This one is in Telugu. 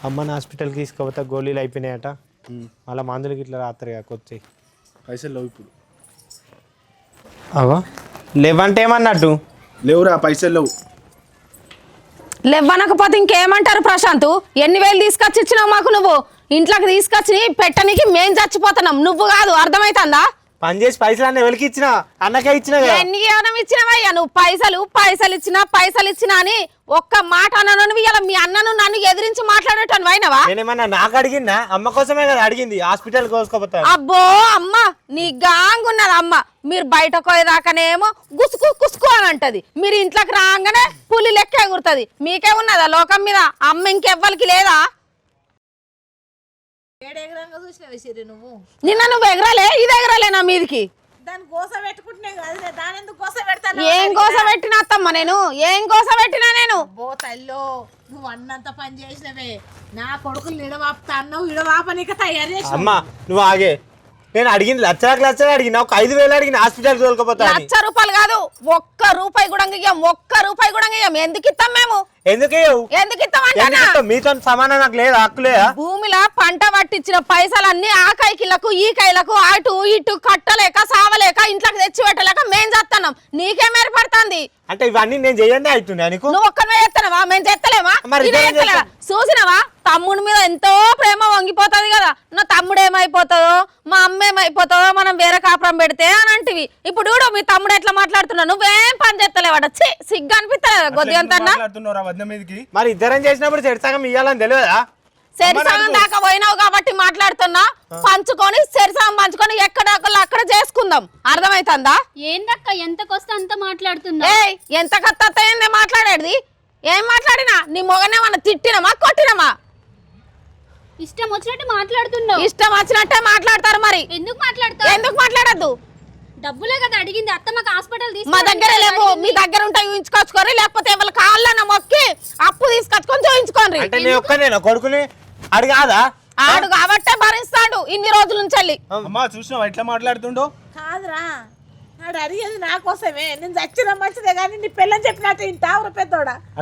అమ్మని హాస్పిటల్కి తీసుకుపోతే గోళీలు అయిపోయినాయట. మళ్ళీ మందులకి ఇట్లా రాత్రి కొచ్చాయి. పైసలు లేవు ఇప్పుడు. అవా లేవంటే ఏమన్నట్టు? లేవురా, పైసలు లేవు. లేవనకపోతే ఇంకేమంటారు ప్రశాంత్? ఎన్ని వేలు తీసుకొచ్చి ఇచ్చినావు మాకు? నువ్వు ఇంట్లోకి తీసుకొచ్చి పెట్టడానికి మేం చచ్చిపోతున్నాం, నువ్వు కాదు. అర్థమైతుందా? పని చేసి పైసలు అన్న ఎవరికి ఇచ్చినా? అన్నకే ఇచ్చినా కదా. ఎన్ని ఏమైనా ఇచ్చినావయ్యా నువ్వు? పైసలు ఇచ్చినా అని ఒక్క మాట అన్నాను. ఇలా మీ అన్నను నన్ను ఎదిరించి మాట్లాడేటాను అయినవా? నేనేమన్నా నాకు అడిగిందా? అమ్మ కోసమే కదా అడిగింది, హాస్పిటల్ కోసుకోపోతా. అబ్బో అమ్మ నీ గాంగ్ ఉన్నది అమ్మ. మీరు బయటకు పోయేదాకానేమో గుసుకు కుసుకు అని అంటది, మీరు ఇంట్లోకి రాగానే పులి లెక్క ఎగురుతుంది. మీకే ఉన్నదా లోకం మీద? అమ్మ ఇంకెవ్వరికి లేదా? నువ్వు నిన్న నువ్వు ఎగరాలే, ఇది ఎగరాలే నా మీదికి. దాని గోస పెట్టుకుంటున్నావు కదా, దాని ఎందుకు గోస పెడతాను? ఏం గోస పెట్టినా అత్తమ్మ నేను? ఏం గోస పెట్టినా నేను? బో తల్లో, నువ్వు అన్నంత పని చేసినవే. నా కొడుకులు ఇడవాపుతా అన్నావు, ఇడవాపనిక తయారు చేసి. అమ్మా నువ్వు ఆగే. నేను అడిగింది లక్షలు అడిగిన, ఒక 5,000 అడిగిన హాస్పిటల్ తోలుకపోతా. ₹1,00,000 కాదు, ₹1 కూడా ఇయ్యం. ₹1 ఇయ్యం. ఎందుకు ఇస్తాం మేము? ఎందుకు ఇస్తాం? మీతో సమానం నాకు లేదా? హక్కు లేదా? భూమిలో పంట పట్టించిన పైసలన్నీ ఆ కైకిలకు ఈ కైలకు అటు ఇటు కట్టలేక సావలేక ఇంట్లోకి తెచ్చి పెట్టలేక మేం చేస్తున్నాం. నీకేం ఏర్పడుతుంది? అంటే ఇవన్నీ నేను చెయ్యండి అవుతున్నా నీకు? నువ్వు ఒక్కనే చేస్తానవా? మేము చేస్తలేమా? చూసినవా? తమ్ముడి మీద ఎంతో ప్రేమ వంగిపోతుంది కదా. నా తమ్ముడు ఏమైపోతుందో, మా అమ్మ ఏమైపోతుందో, మనం వేరే కాపురం పెడితే అని అంటివి. ఇప్పుడు మీ తమ్ముడు ఎట్లా మాట్లాడుతున్నావు? నువ్వేం పని చేస్తలేవాడ? సిగ్గు అనిపిస్తలేదా కొద్దిగంతన్నా? మరి ఇద్దరం చేసినప్పుడు చెడుసగం ఇయ్యాలని తెలియదా? సెరిసగం దాకా పోయినావు కాబట్టి మాట్లాడుతున్నా. పంచుకొని సెరిసగం పంచుకొని ఎక్కడ అక్కడ చేసుకుందాం. అర్థమైతుందా? ఏందక్క ఎంతకొస్తే అంత మాట్లాడుతున్నా? ఏయ్ ఎంత కత్త మాట్లాడేది? ఏం మాట్లాడినా నీ మొగనేమన్నా తిట్టినమా కొట్టినమా? ఇష్టం వచ్చినట్టు మాట్లాడుతున్నావు. ఇష్టం వచ్చినట్టే మాట్లాడతారు. మరి ఎందుకు మాట్లాడతావు? ఎందుకు మాట్లాడద్దు? డబ్బులే కదా అడిగింది అత్త. మాకు హాస్పిటల్ మా దగ్గర లేవు. మీ దగ్గర ఉంటాయి చూయించుకోవాలి, లేకపోతే వాళ్ళ కాళ్ళన మొక్కి అప్పు తీసుకొచ్చుకొని చూయించుకోండి. అంటే నేను ఒక్కనేనా కొడుకుని అడిగాదా? ఆడు కాబట్టే భరిస్తాడు ఇన్ని రోజుల నుంచి. అమ్మా చూసినావా ఎట్లా మాట్లాడుతుండో? కాదురా, నాడు అడిగేది నా కోసమే. నేను చచ్చిన మంచిదే కానీ నీ పిల్లని చెప్పినట్టు ఇంటావురా పెద్దోడా.